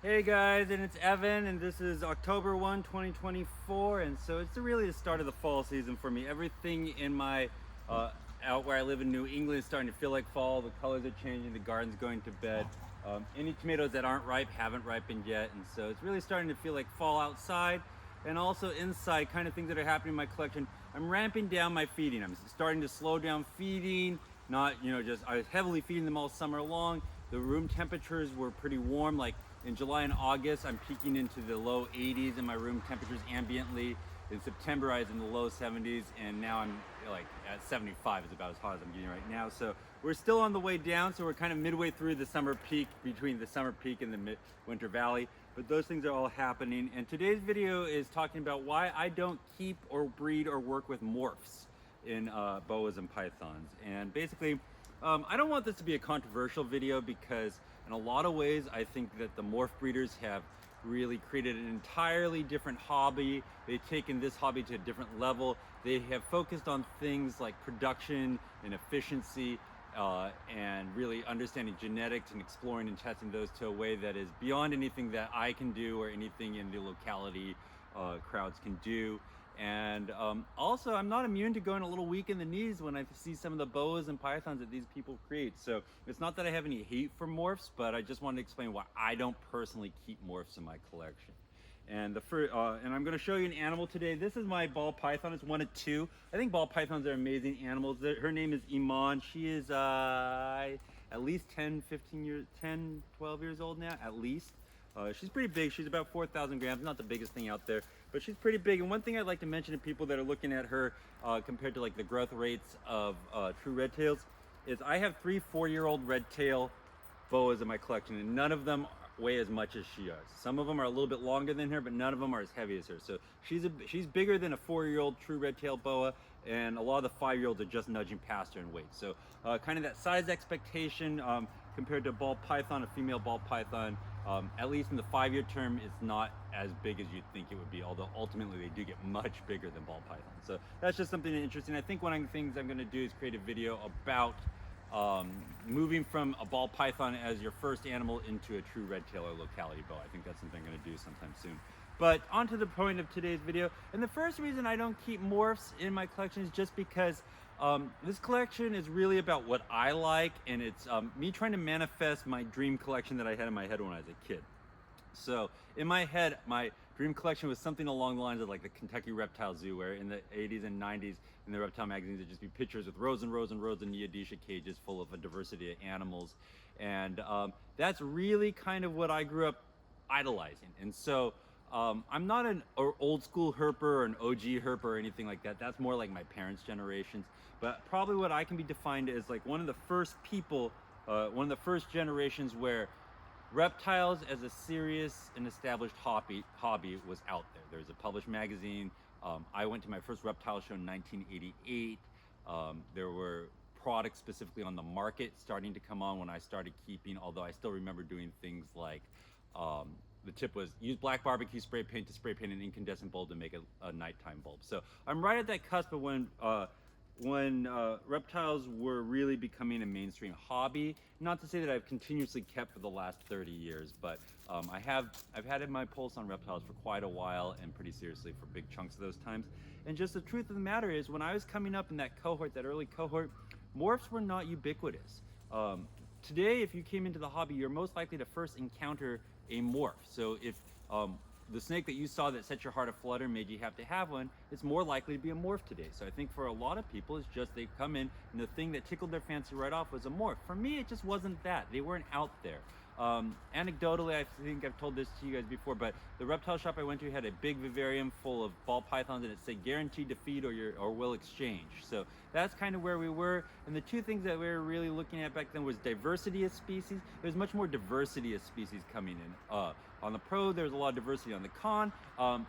Hey guys, and it's Evan, and this is October 1, 2024, and so it's really the start of the fall season for me. Everything in my out where I live in New England is starting to feel like fall. The colors are changing, the garden's going to bed. Any tomatoes that aren't ripe haven't ripened yet, and so it's really starting to feel like fall outside and also inside, kind of things that are happening in my collection. I'm ramping down my feeding. I'm starting to slow down feeding, not, just I was heavily feeding them all summer long. The room temperatures were pretty warm, like in July and August, I'm peaking into the low 80s in my room temperatures ambiently. In September, I was in the low 70s, and now I'm like at 75 is about as hot as I'm getting right now. So we're still on the way down. So we're kind of midway through the summer peak, between the summer peak and the winter valley. But those things are all happening. And today's video is talking about why I don't keep or breed or work with morphs in boas and pythons. And basically, I don't want this to be a controversial video because in a lot of ways, I think that the morph breeders have really created an entirely different hobby. They've taken this hobby to a different level. They have focused on things like production and efficiency and really understanding genetics and exploring and testing those to a way that is beyond anything that I can do or anything in the locality crowds can do. And also, I'm not immune to going a little weak in the knees when I see some of the boas and pythons that these people create. So it's not that I have any hate for morphs, but I just wanted to explain why I don't personally keep morphs in my collection. And and I'm going to show you an animal today. This is my ball python. It's one of two. I think ball pythons are amazing animals. Her name is Iman. She is at least 12 years old now, at least. She's pretty big. She's about 4,000 grams, not the biggest thing out there, but she's pretty big. And one thing I'd like to mention to people that are looking at her compared to like the growth rates of true red tails is I have 3 4-year-old red tail boas in my collection, and none of them weigh as much as she does. Some of them are a little bit longer than her, but none of them are as heavy as her. So she's bigger than a 4-year-old true red tail boa, and a lot of the 5-year-olds are just nudging past her in weight. So kind of that size expectation compared to ball python, a female ball python, at least in the 5-year term, it's not as big as you'd think it would be, although ultimately they do get much bigger than ball pythons. So that's just something interesting. I think one of the things I'm going to do is create a video about moving from a ball python as your first animal into a true red tail or locality boa. I think that's something I'm going to do sometime soon. But on to the point of today's video. And the first reason I don't keep morphs in my collection is just because this collection is really about what I like, and it's me trying to manifest my dream collection that I had in my head when I was a kid. So in my head, my dream collection was something along the lines of like the Kentucky Reptile Zoo, where in the 80s and 90s in the reptile magazines, there'd just be pictures with rows and rows and rows of Neodisha cages full of a diversity of animals. And that's really kind of what I grew up idolizing. And so I'm not an old school herper or an OG herper or anything like that. That's more like my parents' generations. But probably what I can be defined as like one of the first people, one of the first generations where reptiles as a serious and established hobby was out there. There's a published magazine. I went to my first reptile show in 1988. There were products specifically on the market starting to come on when I started keeping, although I still remember doing things like the tip was use black barbecue spray paint to spray paint an incandescent bulb to make a nighttime bulb. So I'm right at that cusp of when reptiles were really becoming a mainstream hobby. Not to say that I've continuously kept for the last 30 years, but I've had my pulse on reptiles for quite a while, and pretty seriously for big chunks of those times. And just the truth of the matter is, when I was coming up in that cohort, that early cohort, morphs were not ubiquitous. Today, if you came into the hobby, you're most likely to first encounter a morph. So if the snake that you saw that set your heart aflutter made you have to have one, it's more likely to be a morph today. So I think for a lot of people, it's just they come in and the thing that tickled their fancy right off was a morph. For me, it just wasn't that. They weren't out there. Anecdotally, I think I've told this to you guys before, but the reptile shop I went to had a big vivarium full of ball pythons, and it said guaranteed to feed or we'll exchange. So that's kind of where we were. And the two things that we were really looking at back then was diversity of species. There's much more diversity of species coming in. On the pro, there was a lot of diversity. On the con,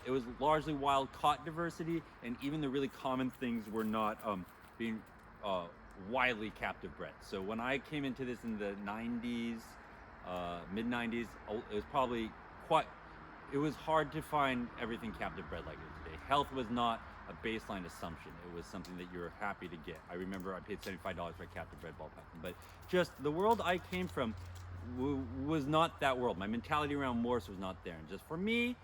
it was largely wild caught diversity, and even the really common things were not being widely captive bred. So when I came into this in the 90s, mid 90s, it was hard to find everything captive bred like it is today. Health was not a baseline assumption. It was something that you were happy to get. I remember I paid $75 for a captive bred ball python. But just the world I came from, was not that world. My mentality around morphs was not there. And just for me,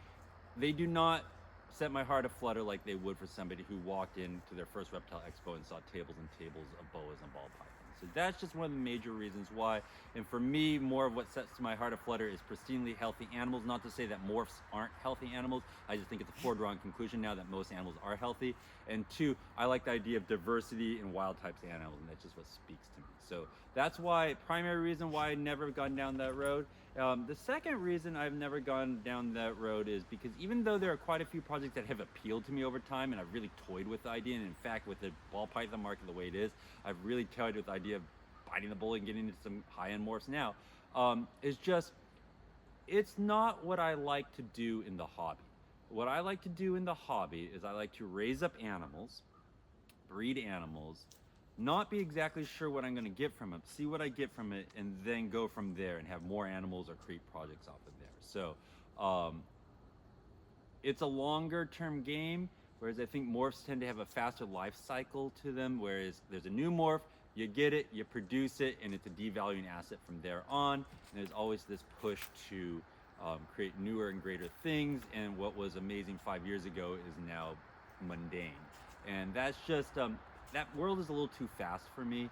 they do not set my heart aflutter like they would for somebody who walked into their first reptile expo and saw tables and tables of boas and ball pythons. So that's just one of the major reasons why. And for me, more of what sets my heart aflutter is pristinely healthy animals. Not to say that morphs aren't healthy animals. I just think it's a foregone conclusion now that most animals are healthy. And two, I like the idea of diversity in wild types of animals, and that's just what speaks to me. So that's why, primary reason why I've never gone down that road. The second reason I've never gone down that road is because even though there are quite a few projects that have appealed to me over time, and I've really toyed with the idea, and in fact, with the ball python market the way it is, I've really toyed with the idea of biting the bullet and getting into some high-end morphs now. It's not what I like to do in the hobby. What I like to do in the hobby is I like to raise up animals, breed animals, not be exactly sure what I'm going to get from it, see what I get from it, and then go from there and have more animals or create projects off of there. So it's a longer term game, whereas I think morphs tend to have a faster life cycle to them, whereas there's a new morph, you get it, you produce it, and it's a devaluing asset from there on. And there's always this push to create newer and greater things, and what was amazing 5 years ago is now mundane. And that's just, that world is a little too fast for me.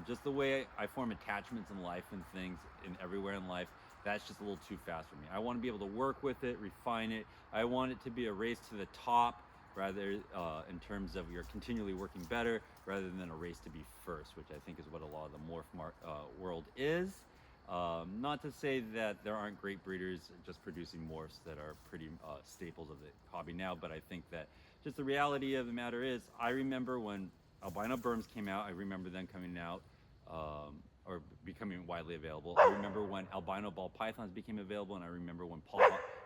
Just the way I form attachments in life and things and everywhere in life, that's just a little too fast for me. I want to be able to work with it, refine it. I want it to be a race to the top, rather in terms of you're continually working better, rather than a race to be first, which I think is what a lot of the morph world is. Not to say that there aren't great breeders just producing morphs that are pretty staples of the hobby now, but I think that just the reality of the matter is, I remember when albino berms came out, I remember them coming out, or becoming widely available. I remember when albino ball pythons became available, and I remember when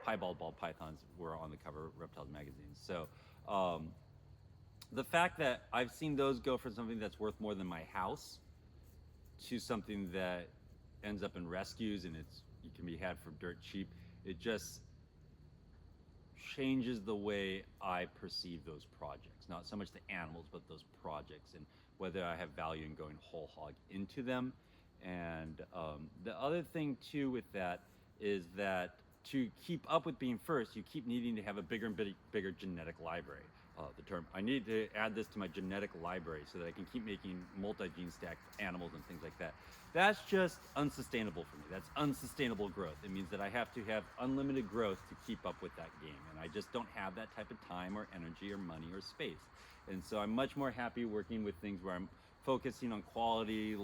piebald ball pythons were on the cover of Reptiles magazine. So the fact that I've seen those go from something that's worth more than my house to something that ends up in rescues and you can be had for dirt cheap, it just changes the way I perceive those projects. Not so much the animals, but those projects, and whether I have value in going whole hog into them. And the other thing too with that is that to keep up with being first, you keep needing to have a bigger and bigger genetic library. The term, I need to add this to my genetic library so that I can keep making multi-gene stacked animals and things like that. That's just unsustainable for me. That's unsustainable growth. It means that I have to have unlimited growth to keep up with that game. And I just don't have that type of time or energy or money or space. And so I'm much more happy working with things where I'm focusing on quality,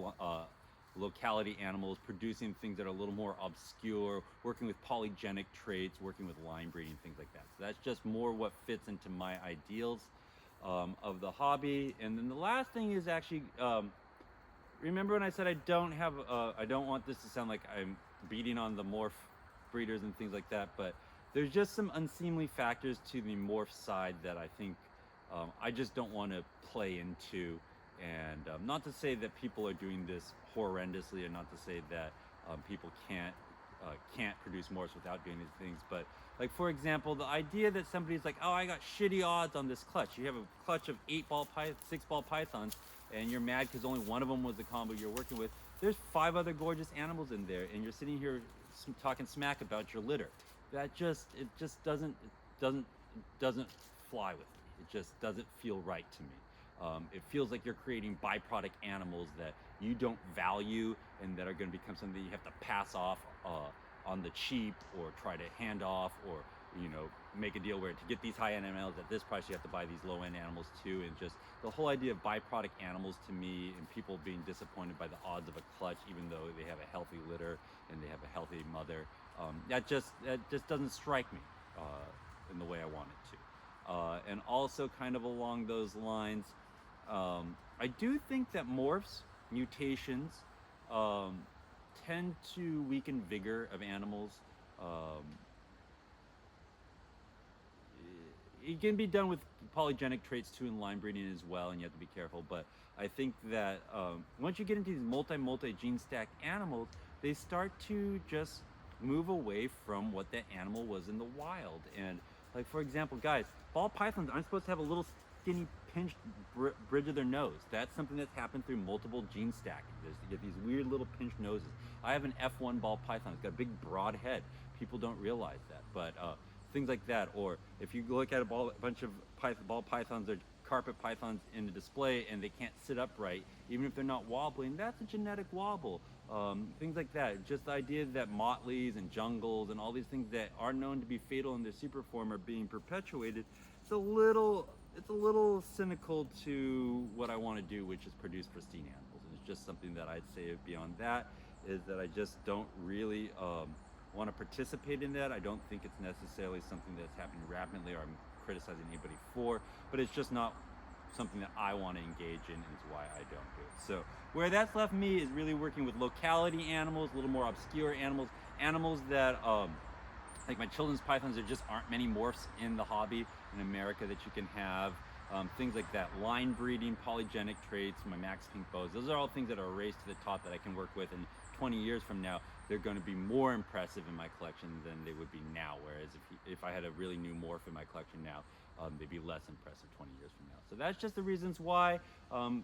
locality animals, producing things that are a little more obscure, working with polygenic traits, working with line breeding, things like that. So that's just more what fits into my ideals of the hobby. And then the last thing is actually, remember when I said I don't want this to sound like I'm beating on the morph breeders and things like that, but there's just some unseemly factors to the morph side that I think I just don't want to play into. And not to say that people are doing this horrendously, and not to say that people can't produce morphs without doing these things, but like, for example, the idea that somebody's like, oh, I got shitty odds on this clutch. You have a clutch of 6 ball pythons, and you're mad because only one of them was the combo you're working with. There's 5 other gorgeous animals in there, and you're sitting here talking smack about your litter. That just doesn't fly with me. It just doesn't feel right to me. It feels like you're creating byproduct animals that you don't value and that are going to become something that you have to pass off on the cheap, or try to hand off, or make a deal where to get these high-end animals at this price you have to buy these low-end animals too. And just the whole idea of byproduct animals to me, and people being disappointed by the odds of a clutch even though they have a healthy litter and they have a healthy mother, that just doesn't strike me in the way I want it to. And also, kind of along those lines, I do think that morphs, mutations, tend to weaken vigor of animals. It can be done with polygenic traits too, in line breeding as well, and you have to be careful. But I think that once you get into these multi-gene stacked animals, they start to just move away from what that animal was in the wild. And like, for example, guys, ball pythons aren't supposed to have a little skinny pinched bridge of their nose. That's something that's happened through multiple gene stacking. You get these weird little pinched noses. I have an F1 ball python. It's got a big broad head. People don't realize that, but things like that. Or if you look at a bunch of ball pythons or carpet pythons in the display and they can't sit upright, even if they're not wobbling, that's a genetic wobble. Things like that. Just the idea that motleys and jungles and all these things that are known to be fatal in their super form are being perpetuated. It's a little cynical to what I want to do, which is produce pristine animals. And it's just something that I'd say beyond that is that I just don't really want to participate in that. I don't think it's necessarily something that's happening rapidly or I'm criticizing anybody for, but it's just not something that I want to engage in, and it's why I don't do it. So where that's left me is really working with locality animals, a little more obscure animals that like my children's pythons. There just aren't many morphs in the hobby in America that you can have. Things like that, line breeding, polygenic traits, my Max Pink bows, those are all things that are a race to the top that I can work with, and 20 years from now they're going to be more impressive in my collection than they would be now, whereas if I had a really new morph in my collection now, they'd be less impressive 20 years from now. So that's just the reasons why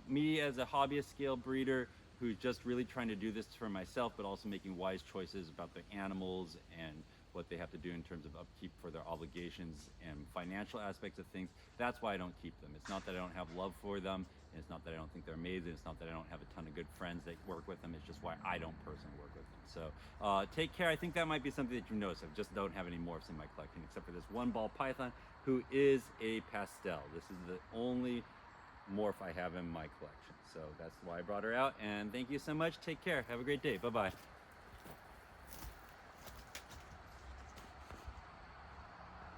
me as a hobbyist scale breeder who's just really trying to do this for myself, but also making wise choices about the animals and what they have to do in terms of upkeep for their obligations and financial aspects of things. That's why I don't keep them. It's not that I don't have love for them, and it's not that I don't think they're amazing. It's not that I don't have a ton of good friends that work with them. It's just why I don't personally work with them. So take care. I think that might be something that you notice. I just don't have any morphs in my collection except for this one ball python who is a pastel. This is the only morph I have in my collection. So that's why I brought her out, and thank you so much. Take care. Have a great day. Bye-bye.